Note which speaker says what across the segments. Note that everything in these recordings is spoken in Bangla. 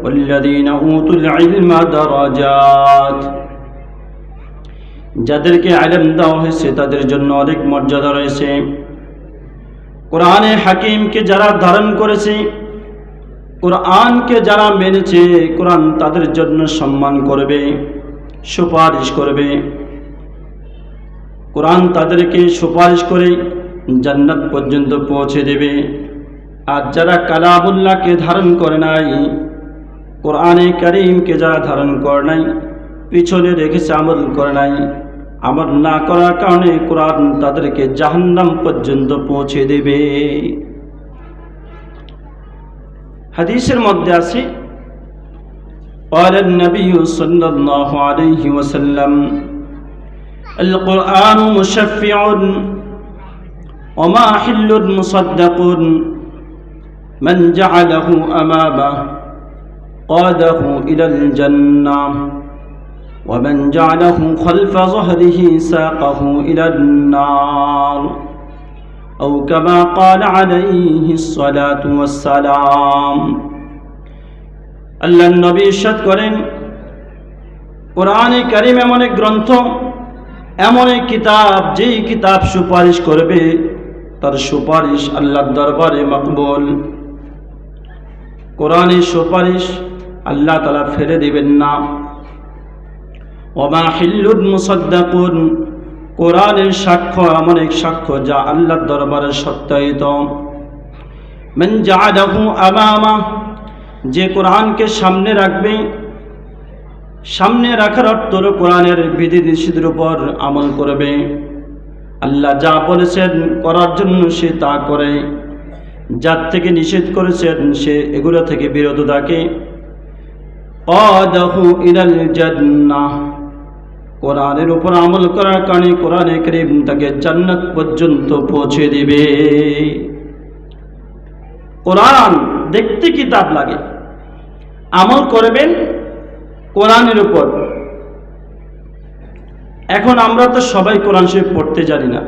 Speaker 1: ওয়াল্লাযীনা উতুল ইলমা দারাজাত, যাদেরকে ইলম দেওয়া হয়েছে তাদের জন্য অনেক মর্যাদা রয়েছে। কোরআনে হাকিমকে যারা ধারণ করেছে, কোরআনকে যারা মেনেছে, কোরআন তাদের জন্য সম্মান করবে, সুপারিশ করবে। কোরআন তাদেরকে সুপারিশ করে জান্নাত পর্যন্ত পৌঁছে দেবে। আর যারা কালামুল্লাহকে ধারণ করে নাই, কোরআনে কারীমকে যারা ধারণ করে নাই, পিছনে রেখেছে, আমল করে নাই, আমল না করার কারণে কোরআন তাদেরকে জাহান্নাম পর্যন্ত পৌঁছে দেবে। হাদিসের মধ্যে আছে, قال النبي صلى الله عليه وسلم القرآن مشفع وما حل مصدق من جعله أمامه قاده إلى الجنة ومن جعله خلف ظهره ساقه إلى النار أو كما قال عليه الصلاة والسلام। আল্লাহর নবী ইরশাদ করেন, কোরআনে কারীম এমন এক গ্রন্থ, এমন এক কিতাব, যেই কিতাব সুপারিশ করবে তার সুপারিশ আল্লাহর দরবারে মকবুল। কোরআনের সুপারিশ আল্লাহ তাআলা ফেলে দিবেন না। ওমা হিল্লুন মুসাদ্দাকুন, কোরআনের সাক্ষ্য এমন এক সাক্ষ্য যা আল্লাহর দরবারে সত্যায়িত। মান জাআলাহু আমামা, যে কোরআনকে সামনে রাখবে, সামনে রাখার অর্থ হলো কোরআনের বিধি নিষেধের উপর আমল করবে। আল্লাহ যা বলেছেন করার জন্য সে তা করে, যার থেকে নিষেধ করেছেন সে এগুলো থেকে বিরত থাকে। ক্বাদাহু ইলাল জান্নাহ, কোরআনের উপর আমল করার কারণে কোরআনে কারীম তাকে জান্নাত পর্যন্ত পৌঁছে দিবে। কোরআন দেখতে কিতাব লাগে, আমল করবেন কোরআনের উপর। এখন আমরা তো সবাই কোরআন শরীফ পড়তে জানি না,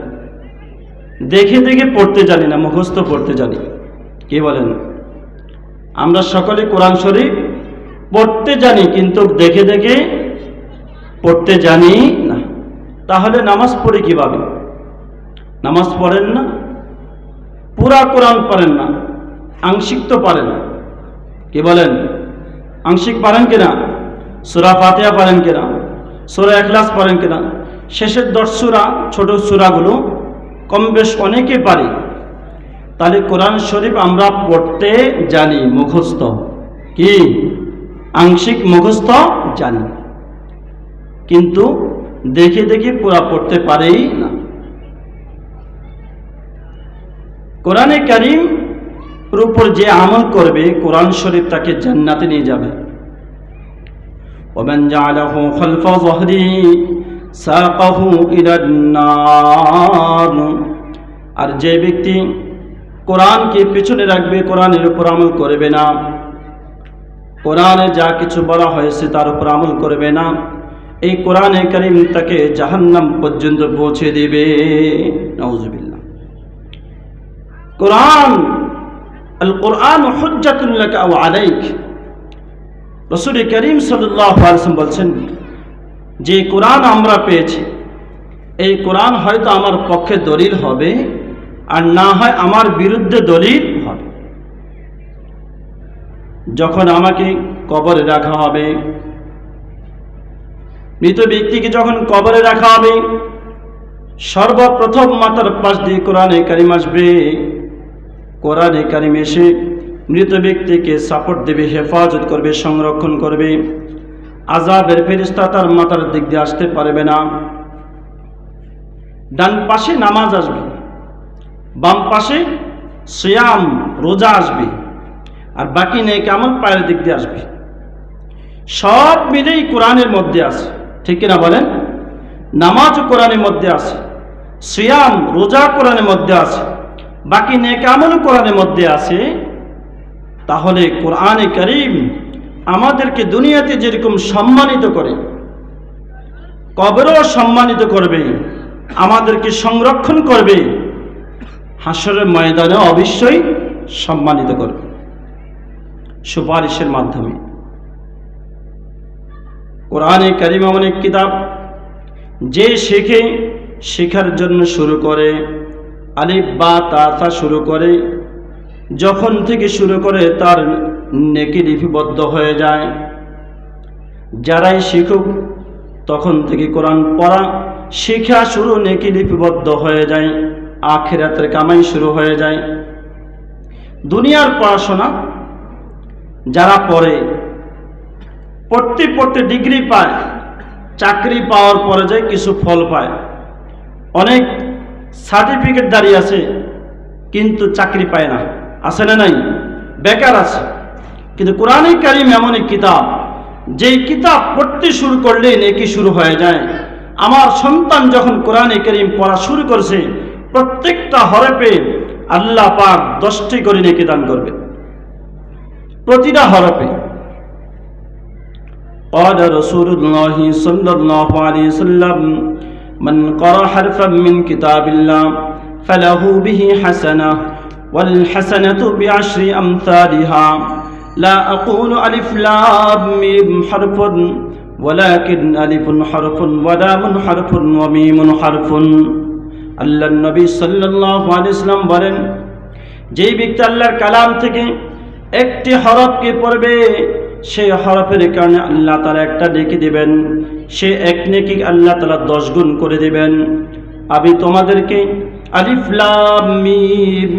Speaker 1: দেখে দেখে পড়তে জানি না, মুখস্থ পড়তে জানি। কি বলেন? আমরা সকলে কোরআন শরীফ পড়তে জানি, কিন্তু দেখে দেখে পড়তে জানি না। তাহলে নামাজ পড়ি কিভাবে? নামাজ পড়েন না, পুরা কোরআন পড়েন না, আংশিক তো পারেন। কি বলেন? আংশিক পারেন কিনা? সূরা ফাতিহা পারেন কিনা? সূরা ইখলাস পারেন কিনা? শেষের 10 সূরা, ছোট সূরাগুলো কম বেশ অনেকে পারি। তাহলে কোরআন শরীফ আমরা পড়তে জানি, মুখস্থ কি আংশিক মুখস্থ জানি, কিন্তু দেখে দেখে পুরা পড়তে পারি না। কোরআনে কারীম উপর যে আমল করবে, কোরআন শরীফ তাকে জান্নাতে নিয়ে যাবে। ওমান জাআলাহু খালফা যহরি সাকাহু ইলান নার, আর যে ব্যক্তি কোরআনকে পিছনে রাখবে, কোরআনের উপর আমল করবে না, কোরআনে যা কিছু বলা হয়েছে তার উপর আমল করবে না, এই কোরআনে কারীম তাকে জাহান্নাম পর্যন্ত পৌঁছে দিবে। নাউযুবিল্লাহ। কোরআন, আল কোরআন হুজ্জাতুন লাকা আও আলাইক, রাসূল করিম সাল্লাল্লাহু আলাইহি ওয়াসাল্লাম বলছেন, যে কোরআন আমরা পেয়েছি, এই কোরআন হয়তো আমার পক্ষে দলিল হবে, আর না হয় আমার বিরুদ্ধে দলিল হবে। যখন আমাকে কবরে রাখা হবে, মৃত ব্যক্তিকে যখন কবরে রাখা হবে, সর্বপ্রথম মাথার পাশ দিয়ে কোরআনে কারীম আসবে। কোরআনে কারীম এসে মৃত ব্যক্তিকে সাপোর্ট দেবে, হেফাজত করবে, সংরক্ষণ করবে। আযাবের ফেরেশতা তার মাথার দিক দিয়ে আসতে পারবে না। ডান পাশে নামাজ আসবে, বাম পাশে সিয়াম রোজা আসবে, আর বাকি নেক আমল পায়ের দিক দিয়ে আসবে। সব মিলেই কোরআনের মধ্যে আছে, ঠিক কিনা বলেন? নামাজ কোরআনের মধ্যে আছে, সিয়াম রোজা কোরআনের মধ্যে আছে, বাকি নেক আমল কোরআনের মধ্যে আছে। তাহলে কোরআনে কারীম আমাদেরকে দুনিয়াতে যেরকম সম্মানিত করে, কবরেও সম্মানিত করবে, আমাদেরকে সংরক্ষণ করবে, হাসরের ময়দানে অবশ্যই সম্মানিত করবে সুপারিশের মাধ্যমে। কোরআনে কারিম এমন এক কিতাব, যে শেখে, শেখার জন্য শুরু করে, আলিফ বা তা শুরু করে, যখন থেকে শুরু করে তার নেকি লিপিবদ্ধ হয়ে যায়। যারাই শিখুক তখন থেকে কোরআন পড়া, শিক্ষা শুরু, নেকি লিপিবদ্ধ হয়ে যায়, আখিরাতের কামাই শুরু হয়ে যায়। দুনিয়ার পড়াশোনা যারা পড়ে, পড়তে পড়তে ডিগ্রি পায়, চাকরি পাওয়ার পরে যায় কিছু ফল পায়, অনেক সার্টিফিকেট দাঁড়িয়ে আছে কিন্তু চাকরি পায় না, আছে না নাই? বেকার আছে। কিন্তু কোরআনে কারিম এমন এক কিতাব, যেই কিতাব পড়তে শুরু করলে নেকি শুরু হয়ে যায়। আমার সন্তান যখন কোরআনে কারিম পড়া শুরু করছে, প্রত্যেকটা হরফে আল্লাহ পাক 10টি করে নেকি দান করবে, প্রতিটা হরফে। قال رسول الله صلى الله عليه وسلم من قرأ حرفا من كتاب الله فله به حسنة والحسنة بعشر أمثالها لا أقول ألف لام ميم حرف ولكن ألف حرف ولام حرف وميم حرف। আল্লাহ নবী সাল্লাল্লাহু আলাইহি ওয়াসাল্লাম বলেন, যেই ব্যক্তি আল্লাহর কালাম থেকে একটি হরফকে পড়বে, সেই হরফের কারণে আল্লাহ তাআলা একটা নেকি দিবেন, সে এক নেকি আল্লাহ তাআলা 10 গুণ করে দিবেন। আমি তোমাদেরকে আলিফ লাম মিম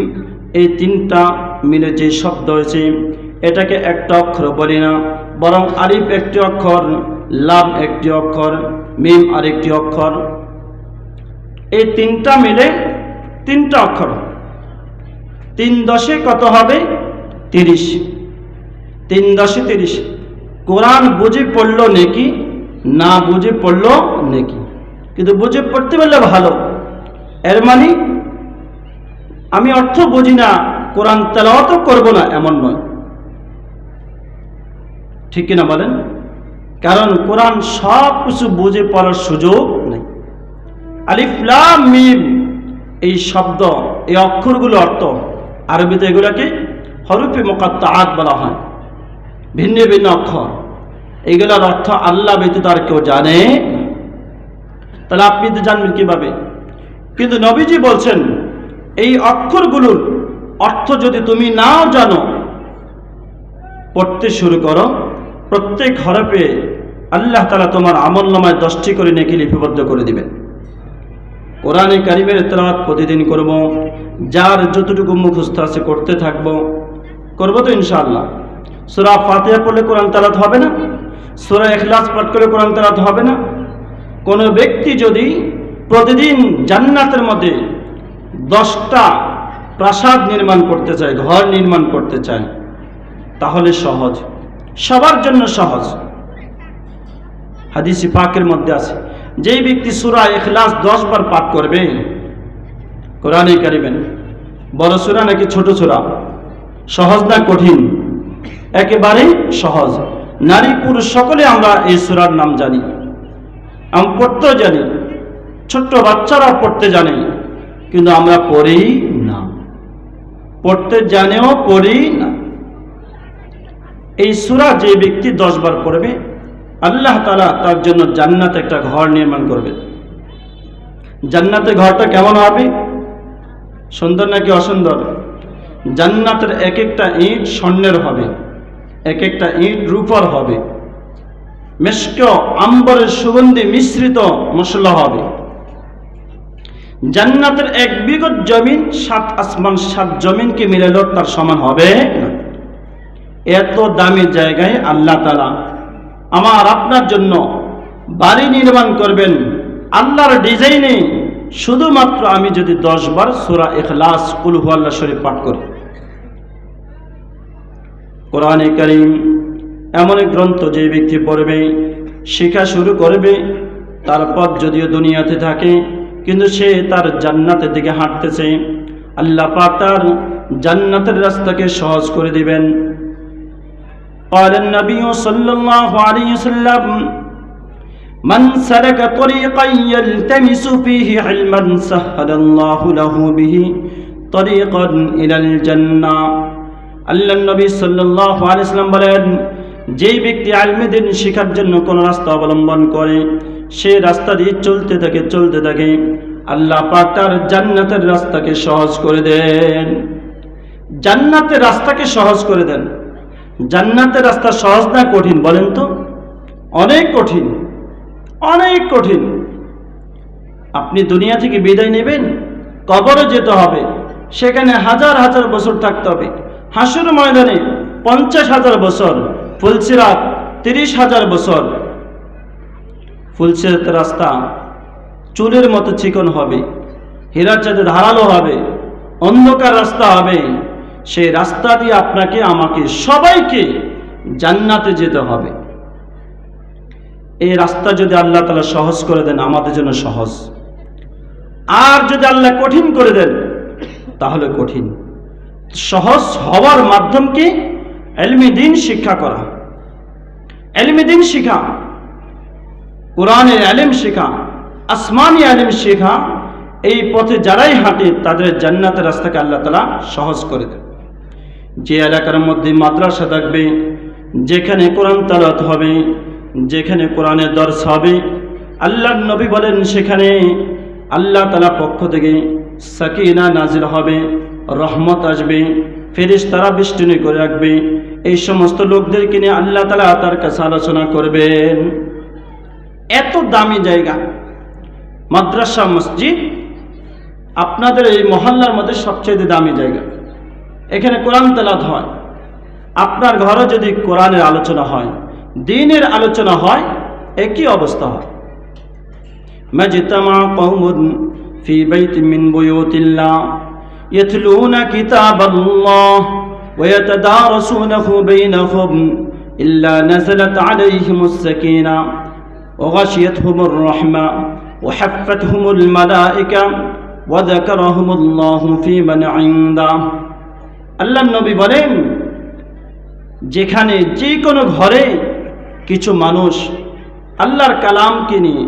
Speaker 1: এই তিনটা মিলে যে শব্দ হয়েছে, এটাকে একটা অক্ষর বলি না, বরং আলিফ একটি অক্ষর, লাম একটি অক্ষর, মিম আরেকটি অক্ষর, এই তিনটা মিলে 3টা অক্ষর। 3 10 কত হবে? 30। 3 10 30। কোরআন বুঝে পড়লো নেকি, না বুঝে পড়লো নেকি। কিন্তু বুঝে পড়তে পারলে ভালো। এর মানে আমি অর্থ বুঝি না, কোরআন তেলাওয়াত করব না, এমন নয়। ঠিক কিনা বলেন? কারণ কোরআন সব কিছু বুঝে পড়ার সুযোগ নেই। আলিফ লাম মিম এই শব্দ, এই অক্ষরগুলো অর্থ আরবিতে এগুলোকে হরফে মুকাত্তাআত বলা হয়, ভিন্ন ভিন্ন অক্ষর। এগুলোর অর্থ আল্লাহ ব্যতীত আর কেউ জানে না। তাহলে আপনি তো জানবেন কিভাবে? কিন্তু নবীজি বলছেন, এই অক্ষরগুলোর অর্থ যদি তুমি নাও জানো, পড়তে শুরু করো, প্রত্যেক হরফে আল্লাহ তাআলা তোমার আমলনামায় 10টি করে নেকি লিপিবদ্ধ করে দিবেন। কোরআনে কারিমের তেলাওয়াত প্রতিদিন করব, যার যতটুকু মুখস্থ আছে করতে থাকবো, করবো তো ইনশাআল্লাহ। সূরা ফাতিহা পড়লে কোরআন তেলাওয়াত হবে না? সূরা ইখলাস পাঠ করে কোরআন তেলাওয়াত হবে না? কোন ব্যক্তি যদি প্রতিদিন জান্নাতের মধ্যে 10টা প্রাসাদ নির্মাণ করতে চায়, ঘর নির্মাণ করতে চায়, তাহলে সহজ, সবার জন্য সহজ। হাদিসে পাকের মধ্যে আছে, যেই ব্যক্তি সূরা ইখলাস 10 বার পাঠ করবে, কোরআনে কারিমে বড় সূরা নাকি ছোট সূরা? সহজ না কঠিন? একেবারে সহজ। নারী পুরুষ সকলে আমরা এই সূরার নাম জানি, আমরা পড়তেও জানি, ছোট্ট বাচ্চারা পড়তে জানে, কিন্তু আমরা পড়ি না। পড়তে জানেও পড়ি না। এই সূরা যে ব্যক্তি 10 বার পড়বে, আল্লাহ তাআলা তার জন্য জান্নাতে একটা ঘর নির্মাণ করবে। জান্নাতে ঘরটা কেমন হবে? সুন্দর নাকি অসুন্দর? জান্নাতের এক একটা ইট স্বর্ণের হবে, এক একটা ইট রূপর হবে, মিশক আম্বরের সুগন্ধি মিশ্রিত মশলা হবে। জান্নাতের 1 বিঘত জমিন 7 আসমান 7 জমিনকে মিলালেও তার সমান হবে না। এত দামি জায়গায় আল্লাহ তাআলা আমার আপনার জন্য বাড়ি নির্মাণ করবেন আল্লাহর ডিজাইনে, শুধুমাত্র আমি যদি 10 বার সূরা ইখলাস কুল হুয়াল্লাহ শরীফ পাঠ করি। কোরআনে কারীম এমন এক গ্রন্থ, যে ব্যক্তি পড়বে, শেখা শুরু করবে, তারপর যদিও দুনিয়াতে থাকে কিন্তু সে তার জান্নাতের দিকে হাঁটতেছে, আল্লাহ পাক তার জান্নাতের রাস্তাকে সহজ করে দিবেন। قال النبي صلى الله عليه وسلم من سلك طريقا يلتمس فيه علما سهل الله له به طريقا إلى الجنة। আল্লাহ নবী সাল্লাল্লাহু আলাইহি ওয়াসাল্লাম বলেন, যেই ব্যক্তি ইলমে দ্বীন শেখার জন্য কোন রাস্তা অবলম্বন করে, সেই রাস্তা দিয়ে চলতে থাকে, আল্লাহ পাক তার জান্নাতের রাস্তাকে সহজ করে দেন। জান্নাতের রাস্তাকে সহজ করে দেন। জান্নাতের রাস্তা সহজ না কঠিন বলেন তো? অনেক কঠিন, অনেক কঠিন। আপনি দুনিয়া থেকে বিদায় নেবেন, কবরে যেতে হবে, সেখানে হাজার হাজার বছর থাকতে হবে। হাসর ময়দানে 50,000 বছর, ফুলসিরাত 30,000 বছর। ফুলসিরাতের রাস্তা চুলের মতো চিকন হবে, হীরার চাঁদে ধারালো হবে, অন্ধকার রাস্তা হবে। সেই রাস্তা দিয়ে আপনাকে আমাকে সবাইকে জান্নাতে যেতে হবে। এই রাস্তা যদি আল্লাহ তাআলা সহজ করে দেন আমাদের জন্য সহজ, আর যদি আল্লাহ কঠিন করে দেন তাহলে কঠিন। সহজ হওয়ার মাধ্যম কি? ইলমে দ্বীন শিক্ষা করা, ইলমে দ্বীন শিখা, কোরআনের ইলম শিখা, আসমানি ইলম শিখা। এই পথে যারাই হাঁটে তাদের জান্নাতের রাস্তাকে আল্লাহ তাআলা সহজ করে দেন। যে এলাকার মধ্যে মাদ্রাসা থাকবে, যেখানে কোরআন তেলাওয়াত হবে, যেখানে কোরআনের দর্স হবে, আল্লাহর নবী বলেন সেখানে আল্লাহ তাআলা পক্ষ থেকে সাকিনা নাজিল হবে, রহমত আসবে, ফেরেশতারা বেষ্টনী করে রাখবে। এই সমস্ত লোকদেরকে নিয়ে আল্লাহ তাআলা তার কাছে আলোচনা করবেন। এত দামি জায়গা মাদ্রাসা, মসজিদ আপনাদের এই মহল্লার মধ্যে সবচেয়ে দামি জায়গা। এখানে কোরআন তেলাওয়াত হয়। আপনার ঘরে যদি কোরআনের আলোচনা হয়, দ্বীনের আলোচনা হয়, একই অবস্থা হয়। মাজতামা কওমুন ফি বাইতিন মিন বুয়ুতিল্লাহ ইয়াতলুনা কিতাবাল্লাহ ওয়া ইয়াতাদারাসুনাহু বাইনাহুম ইল্লা নাযালাত আলাইহিমুস সাকিনা ওয়া গাশিয়াতহুমুর রাহমা ওয়া হাফফাতহুমুল মালায়েকা ওয়া যাকারাহুমুল্লাহু ফি মান ইনদাহ। আল্লাহর নবী বলেন, যেখানে যে কোনো ঘরে কিছু মানুষ আল্লাহর কালামকে নিয়ে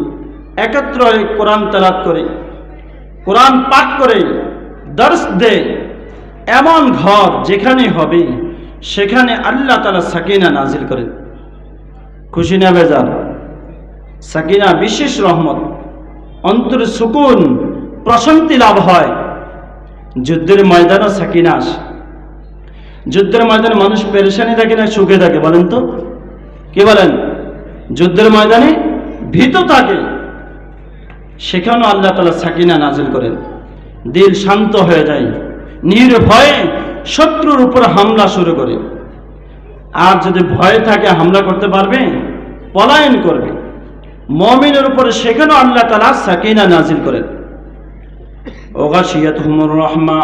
Speaker 1: একত্র হয়ে কোরআন তেলাওয়াত করে, কোরআন পাঠ করে, দর্স দেয়, এমন ঘর যেখানে হবে সেখানে আল্লাহ তাআলা সাকিনা নাজিল করেন। খুশি না বেজার? সাকিনা বিশেষ রহমত, অন্তরে সুকুন, প্রশান্তি লাভ হয়। যুদ্ধের ময়দানে সাকিনা আসে। যুদ্ধের ময়দানে মানুষ পেরেশানি থাকে না সুখে থাকে বলেন তো? কি বলেন? যুদ্ধের ময়দানে ভীত থাকে, সেখানেও আল্লাহ তাআলা সাকিনা নাজিল করেন। দিল শান্ত হয়ে যায়, নির্ভয়ে শত্রুর উপর হামলা শুরু করে। আর যদি ভয় থাকে হামলা করতে পারবে, পলায়ন করবে। মুমিনের উপরে সেখানেও আল্লাহ তাআলা সাকিনা নাজিল করেন। ওয়াগাশিয়াতহুমুর রাহমা,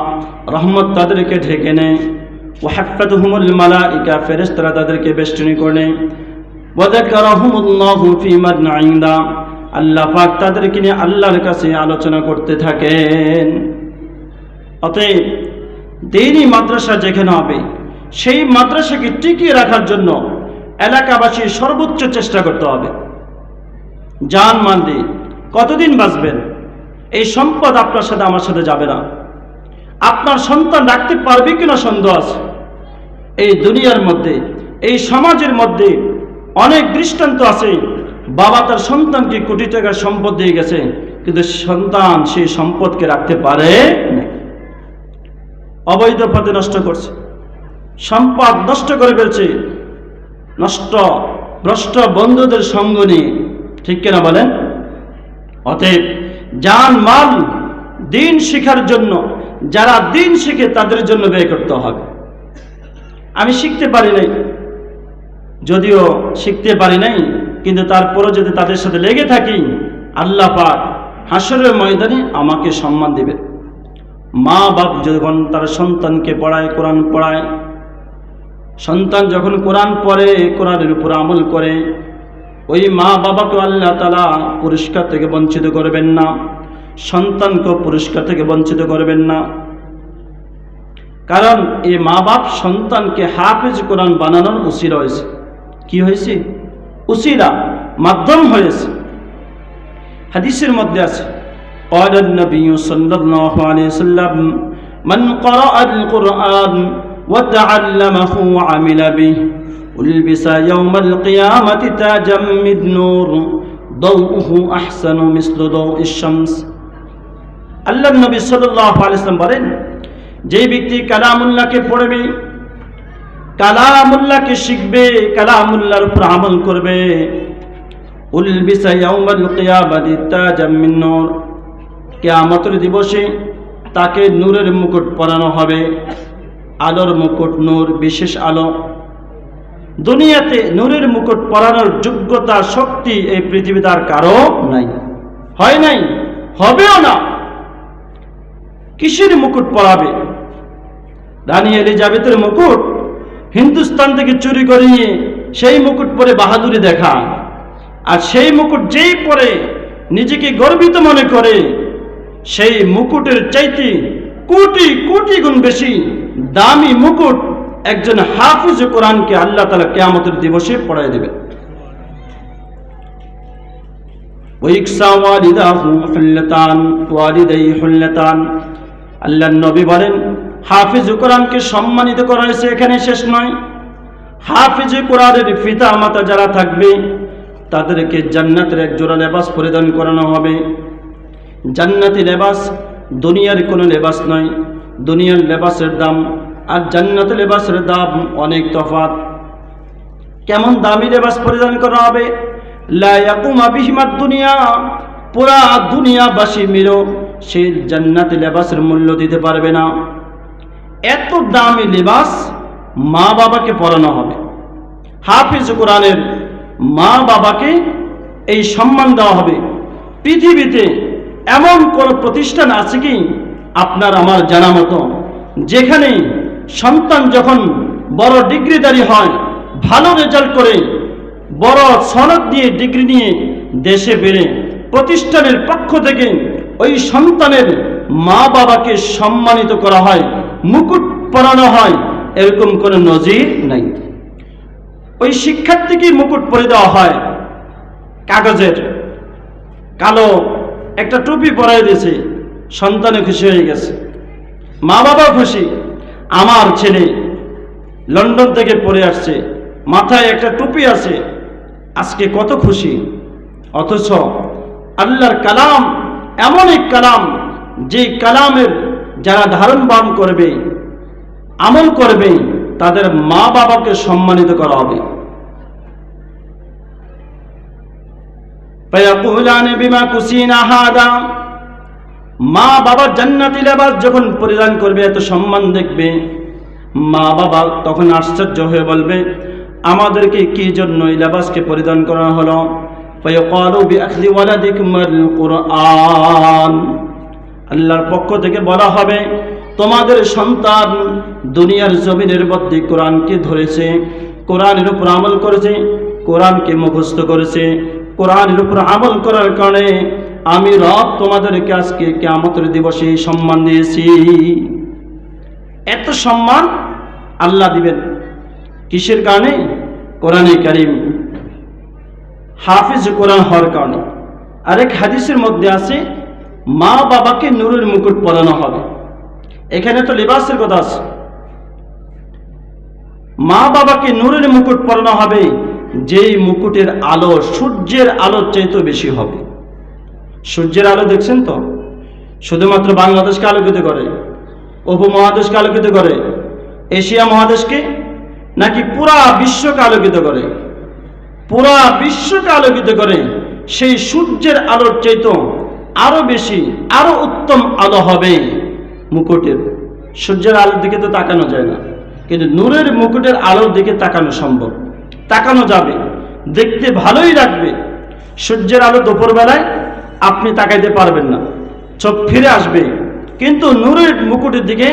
Speaker 1: রহমত তাদেরকে ঢেকে নেয়। ওয়া হাফফাতহুমুল মালায়েকা, ফেরেশতারা তাদেরকে বেষ্টনী করে নেয়। ওয়া যাকারাহুমুল্লাহু ফি মান ইনদা, আল্লাহ পাক তাদেরকে নিয়ে আল্লাহর কাছে আলোচনা করতে থাকেন। অতএব দ্বীনি মাদ্রাসা যেখানে হবে সেই মাদ্রাসাকে টিকিয়ে রাখার জন্য এলাকাবাসীর সর্বোচ্চ চেষ্টা করতে হবে। জান মাল দিয়ে কতদিন বাঁচবেন? এই সম্পদ আপনার সাথে আমার সাথে যাবে না। আপনার সন্তান রাখতে পারবে কিনা সন্দেহ আছে। এই দুনিয়ার মধ্যে, এই সমাজের মধ্যে অনেক দৃষ্টান্ত আছে, বাবা তার সন্তানকে কোটি টাকার সম্পদ দিয়ে গেছে, কিন্তু সন্তান সেই সম্পদকে রাখতে পারে না। অবৈধ পথে নষ্ট করছে, সম্পদ নষ্ট করে ফেলছে, নষ্ট ভ্রষ্ট বন্ধুদের সঙ্গ নিয়ে, ঠিক কিনা বলেন? অতএব জান মাল দ্বীন শিখার জন্য, যারা দ্বীন শিখে তাদের জন্য ব্যয় করতে হবে। আমি শিখতে পারি নাই, যদিও শিখতে পারি নাই, কিন্তু তারপরও যদি তাদের সাথে লেগে থাকি, আল্লাহ পাক হাসরের ময়দানে আমাকে সম্মান দিবেন। মা বাপ যখন তার সন্তানকে পড়ায়, কোরআন পড়ায়, সন্তান যখন কোরআন পড়ে, কোরআনের উপর আমল করে, ওই মা বাবাকে আল্লাহ তাআলা পুরস্কার থেকে বঞ্চিত করবেন না, সন্তানকেও পুরস্কার থেকে বঞ্চিত করবেন না। কারণ এই মা বাপ সন্তানকে হাফেজ কোরআন বানানোর উসিলা হয়েছে। কি হয়েছে? উসিলা, মাধ্যম হয়েছে। হাদিসের মধ্যে আছে, قال النبي صلى الله عليه وسلم من قرأ القرآن وتعلمه وعمل به উলবিসা ইয়াউমাল কিয়ামাতি তাজাম মিন নূর দাউহু আহসানু মিসলু দাউইশ শামস। আল্লাহর নবী সাল্লাল্লাহু আলাইহি ওয়াসাল্লাম বলেন, যে ব্যক্তি কালামুল্লাহকে পড়বে, কালামুল্লাহকে শিখবে, কালামুল্লাহর উপর আমল করবে, উলবিসা ইয়াউমাল কিয়ামাতি তাজাম মিন নূর, কিয়ামতের দিবসে তাকে নূরের মুকুট পরানো হবে। আলোর মুকুট, নূর, বিশেষ আলো। দুনিয়াতে নূরের মুকুট পরানোর যোগ্যতা, শক্তি এই পৃথিবীতে আর কারো নাই, হয় নাই, হবেও না। কিসের মুকুট পরাবে? রানী এলিজাবেথের মুকুট হিন্দুস্তান থেকে চুরি করে নিয়ে সেই মুকুট পরে বাহাদুরি দেখা, আর সেই মুকুট যেই পরে নিজেকে গর্বিত মনে করে, সেই মুকুটের চাইতে কোটি কোটি গুণ বেশি দামি মুকুট একজন হাফিজ কোরআনকে আল্লাহ তাআলা কিয়ামতের দিবসে পড়ায় দেবেন। ওয়াইকসা ওয়ালিদাহু হুল্লাতান ওয়ালিদাই হুল্লাতান। আল্লাহর নবী বলেন, হাফিজ কোরআনকে সম্মানিত করা হয়েছে, এখানে শেষ নয়। হাফিজ কোরআনের পিতা মাতা যারা থাকবে তাদেরকে জান্নাতের এক জোড়া লেবাস পরিধান করানো হবে। জান্নাতি লেবাস দুনিয়ার কোনো লেবাস নয়। দুনিয়ার লেবাসের দাম আর জান্নাতের লেবাসের দাম অনেক তফাৎ। কেমন দামি লেবাস পরিধান করা হবে? লা ইয়াকুমা বিহিমাদ দুনিয়া, পুরা দুনিয়াবাসী মিলেও সেই জান্নাতি লেবাসের মূল্য দিতে পারবে না। এত দামি লেবাস মা বাবাকে পরানো হবে। হাফিজ কোরআনের মা বাবাকে এই সম্মান দেওয়া হবে। পৃথিবীতে এমন কোন প্রতিষ্ঠান আছে কি আপনার আমার জানা মতো, যেখানে সন্তান যখন বড় ডিগ্রিধারী হয়, ভালো রেজাল্ট করে, বড় সনদ দিয়ে ডিগ্রি নিয়ে দেশে বেরে প্রতিষ্ঠানের পক্ষ থেকে ওই সন্তানের মা বাবাকে সম্মানিত করা হয়, মুকুট পরানো হয়, এরকম কোনো নজির নাই। ওই শিক্ষার্থীকে মুকুট পরে দেওয়া হয়, কাগজের কালো একটা টুপি পরাই দিয়েছে, সন্তানে খুশি হয়ে গেছে, মা বাবাও খুশি। আমার ছেলে লন্ডন থেকে পড়ে আসছে, মাথায় একটা টুপি আছে, আজকে কত খুশি। অথচ আল্লাহর কালাম এমন এক কালাম, যে কালামের যারা ধারণ বাহন করবে, আমল করবে, তাদের মা বাবাকে সম্মানিত করা হবে। মা বাবা জান্নাতি লেবাস যখন পরিধান করবে, এত সম্মান দেখবে, মা বাবা তখন আশ্চর্য হয়ে বলবে, আমাদেরকে কি জন্য এই লেবাসকে পরিধান করা হলো? আল্লাহর পক্ষ থেকে বলা হবে, তোমাদের সন্তান দুনিয়ার জমিনের মধ্যে কোরআনকে ধরেছে, কোরআনের উপর আমল করেছে, কোরআনকে মুখস্থ করেছে। কোরআনের উপর আমল করার কারণে আমি রব তোমাদেরকে আজকে কিয়ামতের দিবসে সম্মান দিয়েছি। এত সম্মান আল্লাহ দিবেন কিসের কারণে? কোরআনে কারীম হাফিজ কোরআন হওয়ার কারণে। আরেক হাদিসের মধ্যে আছে, মা বাবাকে নূরের মুকুট পরানো হবে। এখানে তো লিবাসের কথা আছে। মা বাবাকে নূরের মুকুট পরানো হবে, যেই মুকুটের আলো সূর্যের আলোর চাইতে বেশি হবে। সূর্যের আলো দেখছেন তো, শুধুমাত্র বাংলাদেশকে আলোকিত করে, উপমহাদেশকে আলোকিত করে, এশিয়া মহাদেশকে, নাকি পুরা বিশ্বকে আলোকিত করে? পুরা বিশ্বকে আলোকিত করে। সেই সূর্যের আলোর চাইতে আরো বেশি, আরো উত্তম আলো হবে মুকুটের। সূর্যের আলোর দিকে তো তাকানো যায় না, কিন্তু নূরের মুকুটের আলোর দিকে তাকানো সম্ভব, তাকানো যাবে, দেখতে ভালোই লাগবে। সূর্যের আলো দুপুরবেলায় আপনি তাকাইতে পারবেন না, চোখ ফিরে আসবে, কিন্তু নূরের মুকুটের দিকে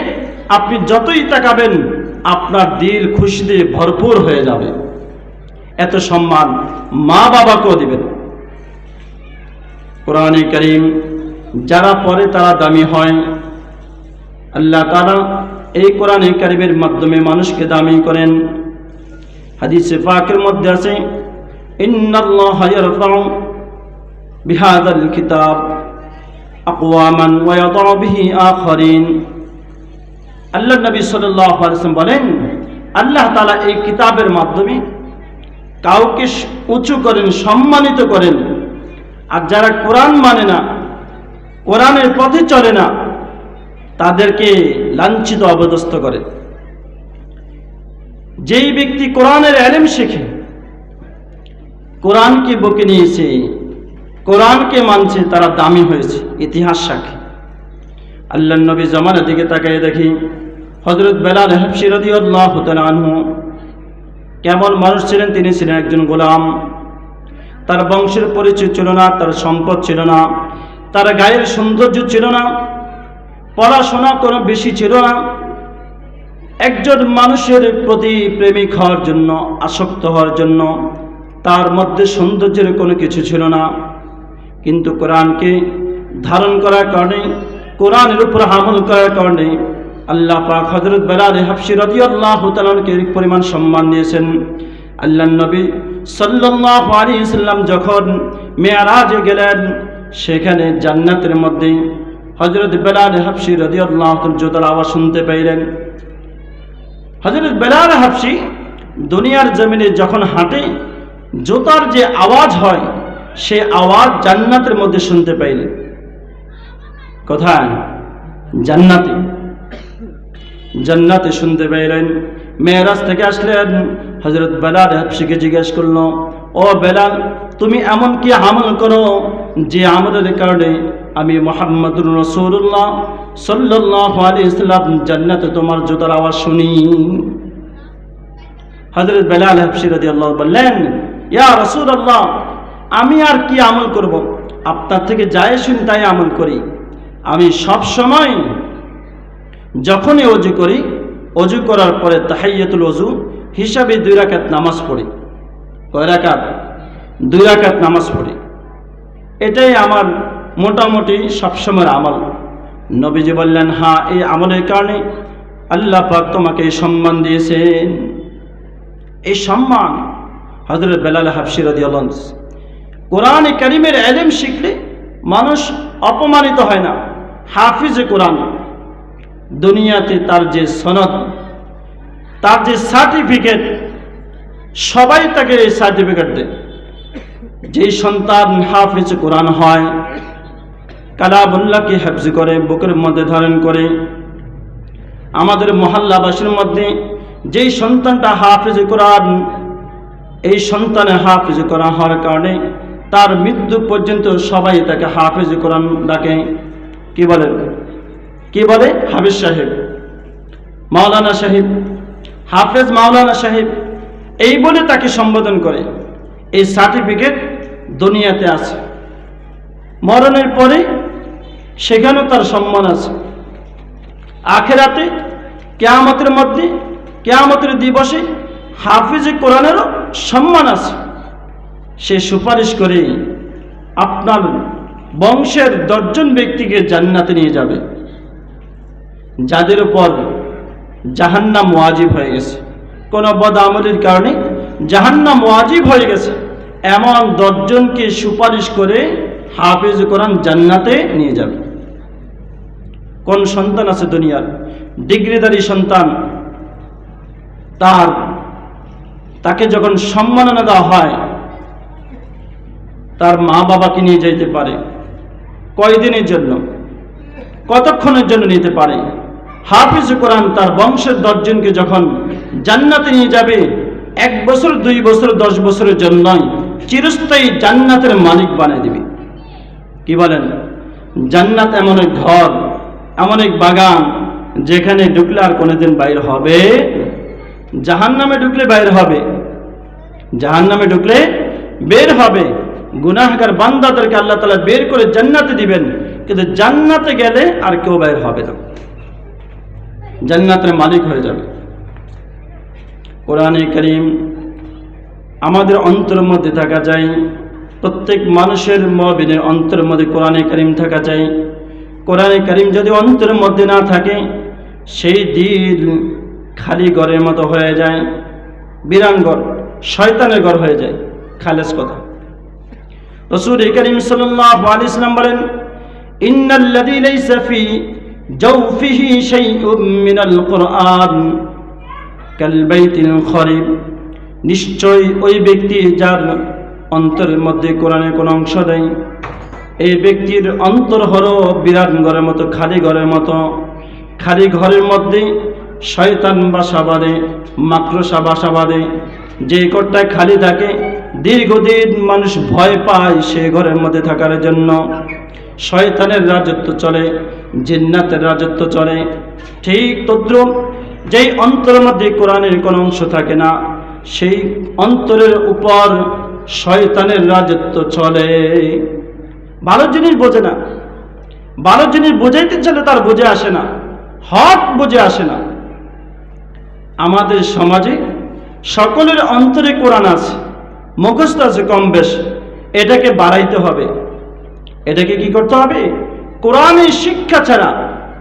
Speaker 1: আপনি যতই তাকাবেন আপনার দিল খুশিতে ভরপুর হয়ে যাবে। এত সম্মান মা বাবাকেও দিবেন। কোরআনে কারীম যারা পড়ে তারা দামি হয়। আল্লাহ তাআলা এই কোরআনে কারীমের মাধ্যমে মানুষকে দামি করেন। হাদিসে পাকের মধ্যে আছে, ইন্নাল্লাহা ইয়ারফাউ বিহাযাল কিতাব আকওয়ামান ওয়া ইয়াদাউ বিহি আখারিন। আল্লাহ নবী সাল্লাল্লাহু আলাইহি ওয়াসাল্লাম বলেন, আল্লাহ তাআলা এই কিতাবের মাধ্যমে কাউকে উঁচু করেন, সম্মানিত করেন। আর যারা কোরআন মানে না, কোরআনের পথে চলে না, তাদেরকে লাঞ্ছিত অপদস্থ করে। যেই ব্যক্তি কোরআনের ইলম শেখে, কোরআনকে বুকে নিয়েছে, কোরআনকে মানছে, তারা দামি হয়েছে। ইতিহাস সাক্ষী। আল্লাহর নবী জামানার দিকে তাকিয়ে দেখি হযরত বেলাল হাবশী রাদিয়াল্লাহু তাআলা আনহু কেমন মানুষ ছিলেন। তিনি ছিলেন একজন গোলাম। তার বংশের পরিচয় ছিল না, তার সম্পদ ছিল না, তার গায়ের সৌন্দর্য ছিল না, পড়াশোনা কোনো বেশি ছিল না। একজন মানুষের প্রতি প্রেমিক হওয়ার জন্য, আসক্ত হওয়ার জন্য তার মধ্যে সৌন্দর্যের কোনো কিছু ছিল না। কিন্তু কোরআনকে ধারণ করার কারণে, কোরআনের উপর আমল করার কারণে আল্লাহ পাক হযরত বেলাল হাবশী রাদিয়াল্লাহু তাআলাকে এর পরিমাণ সম্মান দিয়েছেন। আল্লাহর নবী সাল্লাল্লাহু আলাইহি ওয়াসাল্লাম যখন মেরাজে গেলেন, সেখানে জান্নাতের মধ্যে হযরত বেলাল হাবশী রাদিয়াল্লাহু তাআলা জোতার আওয়াজ শুনতে পেলেন। হযরত বেলাল হাবশী দুনিয়ার জমিনে যখন হাঁটে, জোতার যে আওয়াজ হয়, সে আওয়াজ জান্নাতের মধ্যে শুনতে পাইলেন। কোথায়? জান্নাতে। জান্নাতে শুনতে পাইলেন। মেরাজ থেকে আসলেন, হযরত বেলাল হাবশীকে জিজ্ঞেস করলো, ও বেলাল, তুমি এমন কি আমল করো যে আমলের কারণে আমি মুহাম্মদুর রাসূলুল্লাহ সাল্লাল্লাহু আলাইহি ওয়াসাল্লাম জান্নাতে তোমার জুতার আওয়াজ শুনি? হযরত বেলাল হাবশী রাদিয়াল্লাহু বললেন, ইয়া রাসূলুল্লাহ, আমি আর কি আমল করব? আপনার থেকে যাই শুনি তাই আমল করি। আমি সব সময় যখনই ওযু করি, ওযু করার পরে তাহিয়াতুল ওযু হিসাবে 2 রাকাত নামাজ পড়ি। কয় রাকাত? 2 রাকাত নামাজ পড়ি। এটাই আমার মোটামুটি সবসময়ের আমল। নবীজি বললেন, হ্যাঁ, এই আমলের কারণে আল্লাহ পাক তোমাকে এই সম্মান দিয়েছেন। এই সম্মান হযরত বেলাল হাবশী রাদিয়াল্লাহু আনহু। কোরআনে কারীমের ইলম শিখলে মানুষ অপমানিত হয় না। হাফিজে কোরআন, দুনিয়াতে তার যে সনদ, তার যে সার্টিফিকেট, সবাই তাকে এই সার্টিফিকেট দেয়। যেই সন্তান হাফিজ কোরআন হয়, কালামুল্লাহকে হিফজ করে, বুকের মধ্যে ধারণ করে, আমাদের মহল্লাবাসীর মধ্যে যেই সন্তানটা হাফিজ কোরআন, এই সন্তানে হাফিজ কোরআন হওয়ার কারণে তার মৃত্যু পর্যন্ত সবাই তাকে হাফিজ কোরআন ডাকে। কি বলেন? কি বলে? হাফিজ সাহেব, মাওলানা সাহেব, হাফেজ মাওলানা সাহেব, এই বলে তাকে সম্বোধন করে। এই সার্টিফিকেট দুনিয়াতে আছে, মরণের পরে সেখানেও তার সম্মান আছে। আখিরাতে কিয়ামতের মধ্যে, কিয়ামতের দিবসে হাফিজ কোরআনেরও সম্মান আছে। সে সুপারিশ করে আপনার বংশের 10 জন ব্যক্তিকে জান্নাতে নিয়ে যাবে, যাদের উপর জাহান্নাম ওয়াজিব হয়ে গেছে। কোন বদআমলের কারণে জাহান্নাম ওয়াজিব হয়ে গেছে, এমন 10 জনকে সুপারিশ করে হাফিজ কোরআন জান্নাতে নিয়ে যাবে। কোন সন্তান আছে দুনিয়ার ডিগ্রিধারী সন্তান, তাকে যখন সম্মাননা দেওয়া হয়, তার মা বাবাকে নিয়ে যেতে পারে কয়দিনের জন্য, কতক্ষণের জন্য নিতে পারে। হাফিজ কোরআন তার বংশের 10 জনকে যখন জান্নাতে নিয়ে যাবে, 1 বছর, 2 বছর, 10 বছরের জন্য নয়, চিরস্থায়ী জান্নাতের মালিক বানিয়ে দিবে। কি বলেন? জান্নাত এমন এক ঘর, এমন এক বাগান, যেখানে ঢুকলে আর কোনোদিন বাইর হবে। জাহান্নামে ঢুকলে বাইর হবে, জাহান্নামে ঢুকলে বের হবে। গুনাহগার বান্দাদেরকে আল্লাহ তাআলা বের করে জান্নাতে দিবেন, কিন্তু জান্নাতে গেলে আর কেউ বাইর হবে না, জান্নাতের মালিক হয়ে যাবে। কোরআনে কারীম আমাদের অন্তরের মধ্যে থাকা যায়, প্রত্যেক মানুষের মুমিনের অন্তরের মধ্যে কোরআনে কারীম থাকা যায়। কোরআনে কারীম যদি অন্তরের মধ্যে না থাকে, সেই দিল খালি ঘরের মতো হয়ে যায়, বিরাঙ্গর, শয়তানের ঘর হয়ে যায়। খালেস কথা। রাসূল কারীম সাল্লাল্লাহু আলাইহি ওয়াসাল্লাম বলেন, ইন্নাল্লাযী লাইসা ফি জাওফিহি শাইউম মিনাল কুরআন কাল বাইতিল খারিব নিশ্চয়ই ওই ব্যক্তি যার অন্তরের মধ্যে কোরআনের কোনো অংশ নেই, এই ব্যক্তির অন্তর হলো বিরাট ঘরের মতো, খালি ঘরের মতো। খালি ঘরের মধ্যে শয়তান বাসা বাঁধে, মাকড়সা বাসা বাঁধে। যে ঘরটা খালি থাকে দীর্ঘদিন মানুষ ভয় পায় সে ঘরের মধ্যে থাকার জন্য। শয়তানের রাজত্ব চলে, জিন্নাতের রাজত্ব চলে। ঠিক তদ্রুপ যেই অন্তরের মধ্যে কোরআনের কোনো অংশ থাকে না, সেই অন্তরের উপর শয়তানের রাজত্ব চলে। ভালো জিনিস বোঝে না, ভালো জিনিস বোঝাইতে চলে তার বুঝে আসে না, হক বুঝে আসে না। আমাদের সমাজে সকলের অন্তরে কোরআন আছে, মুখস্থ আছে কম বেশ। এটাকে বাড়াইতে হবে। এটাকে কি করতে হবে? কোরআনের শিক্ষা ছাড়া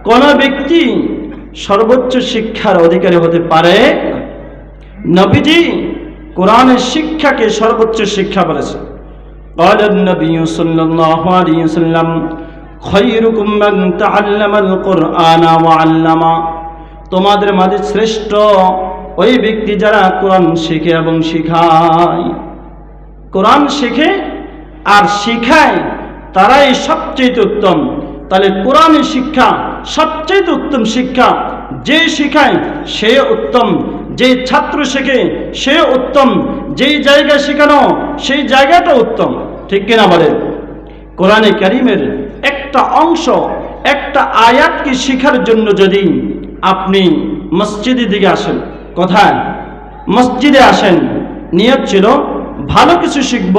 Speaker 1: কোন ব্যক্তি সর্বোচ্চ শিক্ষার অধিকারী হতে পারে না। নবীজি কোরআনের শিক্ষাকে সর্বোচ্চ শিক্ষা বলেছেন। قال النبي صلى الله عليه وسلم خيركم من تعلم القرآن وعلمه। তোমাদের মাঝে শ্রেষ্ঠ ওই ব্যক্তি যারা কোরআন শেখে এবং শিখায়। কোরআন শেখে আর শিখায়, তারাই সবচেয়ে উত্তম। তাহলে কোরআনের শিক্ষা সবচেয়ে উত্তম শিক্ষা। যে শিখায় সে উত্তম, যে ছাত্র শেখে সে উত্তম, যেই জায়গায় শেখানো সেই জায়গাটা উত্তম। ঠিক কিনা বলেন? কোরআনে কারীমের একটা অংশ, একটা আয়াতকে শিখার জন্য যদি আপনি মসজিদের দিকে আসেন, কোথায়? মসজিদে আসেন, নিয়ত ছিল ভালো কিছু শিখব,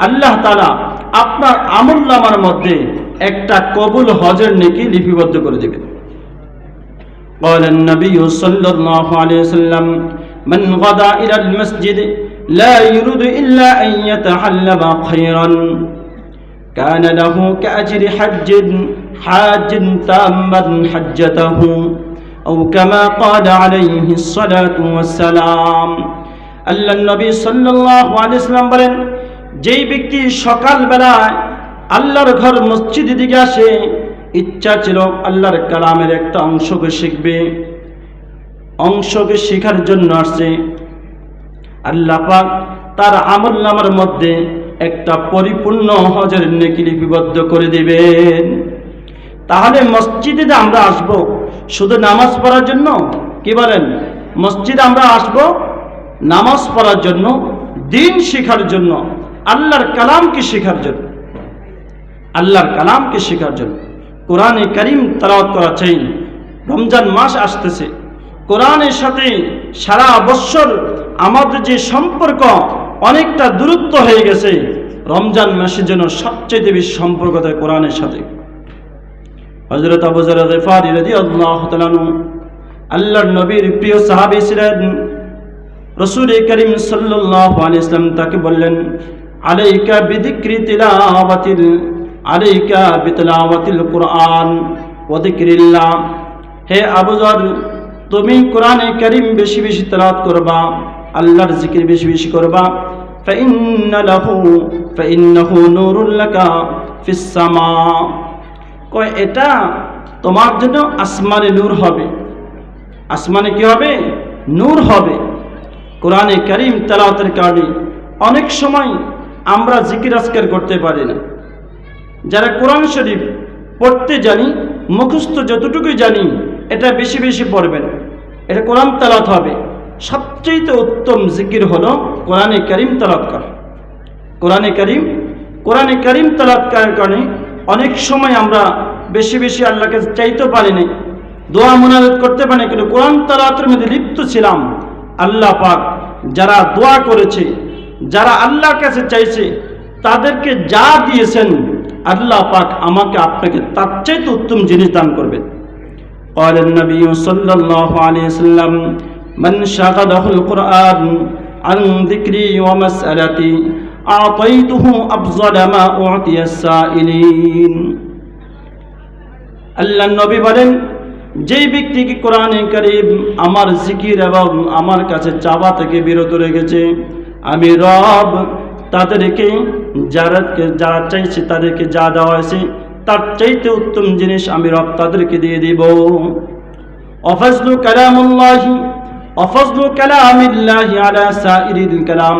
Speaker 1: আল্লাহ তাআলা আপনার আমলনামার মধ্যে একটা কবুল হজের নেকি লিপিবদ্ধ করে দেবেন। قال النبي صلى الله عليه وسلم من غدا إلى المسجد لا يريد إلا أن يتعلم خيرا كان له كأجر حاج تاما حجته أو كما قال عليه الصلاة والسلام। আল্লাহ নবী সাল্লাল্লাহু আলাইহি ওয়াসাল্লাম বলেন, যেই ব্যক্তি সকালবেলায় আল্লাহর ঘর মসজিদের দিকে আসে, ইচ্ছা ছিল আল্লাহর কালামের একটা অংশকে শিখবে, অংশকে শেখার জন্য আসছে, আল্লাহ পাক তার আমলনামার মধ্যে একটা পরিপূর্ণ হজের নেকি লিপিবদ্ধ করে দিবেন। তাহলে মসজিদে আমরা আসব শুধু নামাজ পড়ার জন্য? কি বলেন? মসজিদে আমরা আসব নামাজ পড়ার জন্য, দিন শেখার জন্য, আল্লাহর কালামকে শেখার জন্য, আল্লাহর কালামকে শেখার জন্য। কোরআনে কারীম তেলাওয়াত করা চাই। রমজান মাস আসতেছে, কোরআনের সাথে সারা বছর আমাদের যে সম্পর্ক অনেকটা দূরত্ব হয়ে গেছে, রমজান মাসে যেন সবচেয়ে বেশি সম্পর্ক থাকে কোরআনের সাথে। হযরত আবু যর গিফারী রাদিয়াল্লাহু তাআলা আনহু আল্লাহর নবীর প্রিয় সাহাবী ছিলেন। রাসূল করিম সাল্লাল্লাহু আলাইহি ওয়াসাল্লাম তাকে বললেন, আলাইকা বিযিকরি তিলাওয়াতিল আলাইকা বিতিলাওয়াতিল কুরআন ওয়া যিকরিল্লাহ। হে আবু যর, তুমি কোরআনে কারীম বেশি বেশি তেলাওয়াত করবা, আল্লাহর জিকির বেশি বেশি করবা। ফাইন্নাহু নূরুল লাকা ফিস সামা। কয় এটা তোমার জন্য আসমানে নূর হবে। আসমানে কি হবে? নূর হবে। কোরআনে কারীম তেলাওয়াতের কারণে অনেক সময় আমরা জিকির আজকার করতে পারি না। যারা কোরআন শরীফ পড়তে জানি, মুখস্থ যতটুকুই জানি, এটা বেশি বেশি পড়বেন, এটা কোরআন তেলাওয়াত হবে। সবচেয়ে উত্তম জিকির হলো কোরআনে কারীম তেলাওয়াত করা। কোরআনে কারীম তেলাওয়াত করার কারণে অনেক সময় আমরা বেশি বেশি আল্লাহকে চাইতে পারি না, দোয়া মুনাজাত করতে পারি না, কিন্তু কোরআন তেলাওয়াতের মধ্যে লিপ্ত ছিলাম। আল্লাহ পাক যারা দোয়া করেছে, যারা আল্লাহর কাছে চাইছে, তাদেরকে যা দিয়েছেন আল্লাহ পাক আমাকে আপনাকে তার চাইতে উত্তম জিনিস দান করবেন। قال النبي صلى الله عليه وسلم من شغله القرآن عن ذكري ومسألتي أعطيته أفضل ما أعطي السائلين। আল্লাহ নবী বলেন, যেই ব্যক্তিকে কোরআনে কারীম আমার জিকির এবং আমার কাছে চাওয়া থেকে বিরত রেখেছে, আমি রব তাদেরকে যারা চাইছে তাদেরকে যা দেওয়া হয়েছে তার চাইতে উত্তম জিনিস আমি রব তাদেরকে দিয়ে দিব। অফজলু কালামুল্লাহি অফজলু কালামিল্লাহি আলা সাইরিল কালাম,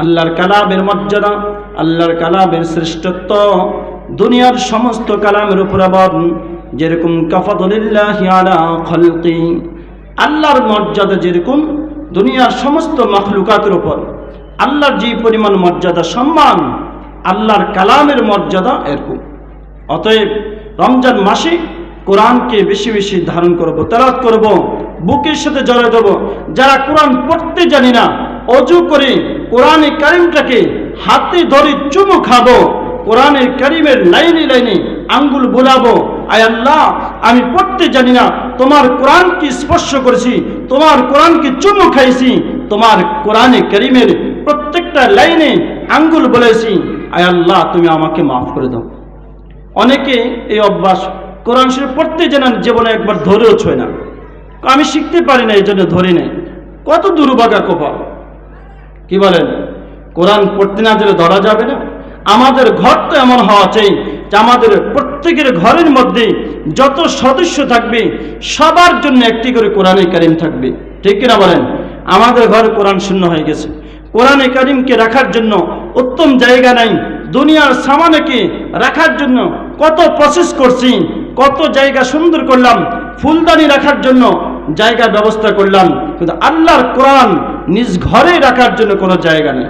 Speaker 1: আল্লাহর কালামের মর্যাদা, আল্লাহর কালামের শ্রেষ্ঠত্ব দুনিয়ার সমস্ত কালামের উপর আবার যেরকম কাফাদুলিল্লাহি আলা খালকি, আল্লাহর মর্যাদা যেরকম দুনিয়ার সমস্ত মাখলুকাতের উপর আল্লাহর যে পরিমাণ মর্যাদা সম্মান, আল্লাহর কালামের মর্যাদা এরকম। অতএব রমজান মাসে কোরআনকে বেশি বেশি ধারণ করব, তেলাওয়াত করব, বুকের সাথে জড়িয়ে দেব। যারা কোরআন পড়তে জানি না, অজু করে কোরআনে কারিমটাকে হাতে ধরে চুমু খাবো, কোরআনের কারিমের লাইনে লাইনে আঙ্গুল বোলাবো, আয় আল্লাহ আমি পড়তে জানি না, তোমার কোরআনকে স্পর্শ করেছি, তোমার কোরআনকে চুমু খাইছি, তোমার কোরআনে কারিমের প্রত্যেকটা লাইনে আঙ্গুল বলেছি, আয় আল্লাহ তুমি আমাকে মাফ করে দাও। অনেকে এই অভ্যাস, কোরআন শরীফ পড়তে জানেন, জীবনে একবার ধরেও ছয় না, আমি শিখতে পারি না এই জন্য ধরি নাই। কত দুর্ভাগা কপাল! কি বলেন? কোরআন পড়তে না দিলে ধরা যাবে না? আমাদের ঘর তো এমন হওয়া চাই যে আমাদের প্রত্যেকের ঘরের মধ্যে যত সদস্য থাকবে সবার জন্য একটি করে কোরআনে কারিম থাকবে, ঠিক কিনা বলেন? আমাদের ঘরে কোরআন শূন্য হয়ে গেছে। কোরআনে কারিমকে রাখার জন্য উত্তম জায়গা নাই। দুনিয়ার সামানকে রাখার জন্য কত প্রসেস করছি, কত জায়গা সুন্দর করলাম, ফুলদানি রাখার জন্য জায়গা ব্যবস্থা করলাম, কিন্তু আল্লাহর কোরআন নিজ ঘরে রাখার জন্য কোনো জায়গা নেই।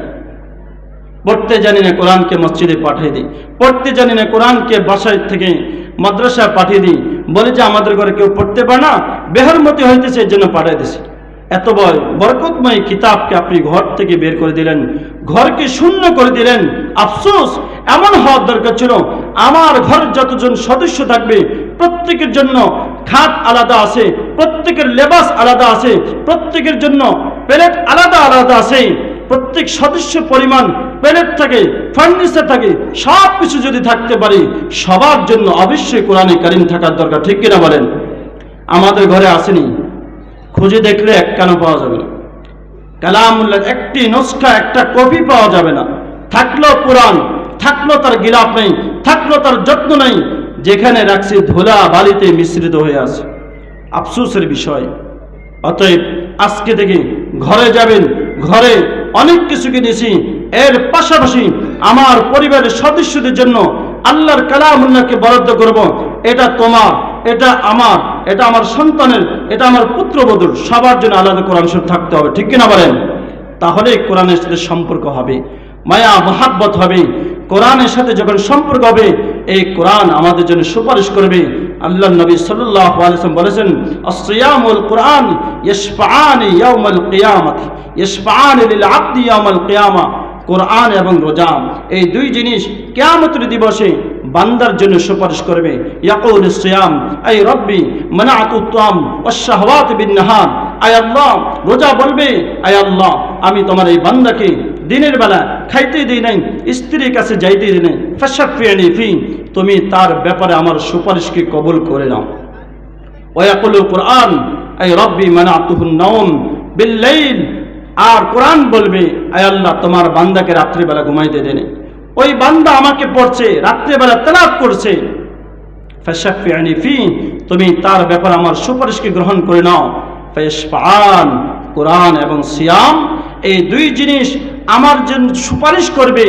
Speaker 1: পড়তে জানি না, কোরআনকে মসজিদে পাঠিয়ে দিই। পড়তে জানি না, কোরআনকে বাসায় থেকে মাদ্রাসায় পাঠিয়ে দিই। বলে যে আমাদের ঘরে কেউ পড়তে পারে না, বেহরমতি হইতেছে, এর জন্য পাঠিয়ে দিছি। এত বড় বরকতময় কিতাবকে আপনি ঘর থেকে বের করে দিলেন, ঘরকে শূন্য করে দিলেন। আফসোস, এমন হওয়ার দরকার ছিল আমার ঘর যতজন সদস্য থাকবে প্রত্যেকের জন্য খাট আলাদা আছে, প্রত্যেকের লেবাস আলাদা আছে, প্রত্যেকের জন্য প্লেট আলাদা আলাদা আছে, প্রত্যেক সদস্য পরিমাণ প্লেট থাকে, ফার্নিচার থাকে, সব কিছু যদি থাকতে পারি সবার জন্য অবশ্যই কোরআনে কারিম থাকার দরকার, ঠিক কিনা বলেন? আমাদের ঘরে আসেনি, খুঁজে দেখলে এক কানও পাওয়া যাবে না। কালামুল্লাহ একটি নুসখা, একটা কপি পাওয়া যাবে না। থাকলো কোরআন, থাকলো তার গিলাফ নেই, থাকলো তার যত্ন নেই, যেখানে রাখছি ধুলা বালিতে মিশ্রিত হয়ে আছে। আফসোসের বিষয়। অতএব আজকে থেকে ঘরে যাবেন, ঘরে অনেক কিছু কিনেছি, এর পাশাপাশি আমার পরিবারের সদস্যদের জন্য আল্লাহর কালামুল্লাহকে বরাদ্দ করব। এটা তোমার, এটা আমার, এটা আমার সন্তানের, এটা আমার পুত্রবধূর, সবার জন্য আলাদা কোরআন শরীফ থাকতে হবে, ঠিক কিনা বলেন? তাহলে কোরআনের সাথে সম্পর্ক হবে, মায়া মহাব্বত হবে। কোরআনের সাথে যখন সম্পর্ক হবে, এই কোরআন আমাদের জন্য সুপারিশ করবে। আল্লাহ নবী সাল্লাল্লাহু আলাইহি ওয়াসাল্লাম বলেছেন, আস-সিয়ামুল কুরআন ইয়াশফাআনি ইয়াউমাল কিয়ামাত, ইয়াশফাআনি লিল আবদি ইয়াউমাল কিয়ামা। কোরআন এবং রোজা, এই দুই জিনিস কিয়ামতের দিবসে বান্দার জন্য সুপারিশ করবে। ইয়াকুলু সিয়াম আই রব্বি মানাআতু তুআম ওয়াশ শাহওয়াত বিন নাহার। আয় আল্লাহ, রোজা বলবে, আয় আল্লাহ আমি তোমার এই বান্দাকে দিনের বেলা খাইতে দিই নাই, স্ত্রীর কাছে যাইতে দিই নাই, ফাশফিনি ফি, তুমি তার ব্যাপারে আমার সুপারিশকে কবুল করে নাও। ওয়া ইয়াকুলুল কুরআন আই রব্বি মানাআতুহুন নাওম বিল লাইল, আর কোরআন বলবে, আয় আল্লাহ তোমার বান্দাকে রাত্রিবেলা ঘুমাইতে দেন। ওই বান্দা আমাকে পড়ছে, রাত্রিবেলা তেলাওয়াত করছে, ফাশফিনি ফি, তুমি তার ব্যাপারে আমার সুপারিশকে গ্রহণ করে নাও। ফাশফাআন, কোরআন এবং সিয়াম, এই দুই জিনিস আমার জন্য সুপারিশ করবে।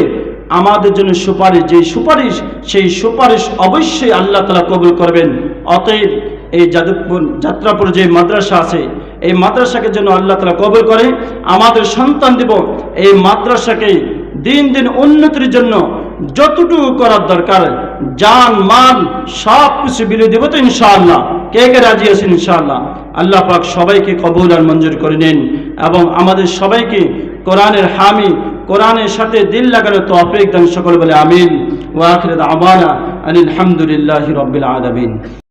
Speaker 1: আমাদের জন্য সুপারিশ, যে সুপারিশ, সেই সুপারিশ অবশ্যই আল্লাহ তাআলা কবুল করবেন। অতএব এই যাত্রাপুর যে মাদ্রাসা আছে, এই মাদ্রাসাকে যেন আল্লাহ তাআলা কবুল করে। আমাদের সন্তান দিব, এই মাদ্রাসাকে দিন দিন উন্নতির জন্য যতটুকু করার দরকার, জান মাল সব কিছু বিলিয়ে দেব তো ইনশাআল্লাহ। কে কে রাজি আছেন ইনশাআল্লাহ? আল্লাহ পাক সবাইকে কবুল আর মঞ্জুর করে নেন এবং আমাদের সবাইকে কোরআনের হামি, কোরআনের সাথে দিল লাগানোর তৌফিক দান। সকল বলে আমিন। ওয়া আখিরু দাওয়ানা আলহামদুলিল্লাহি রাব্বিল আলামিন।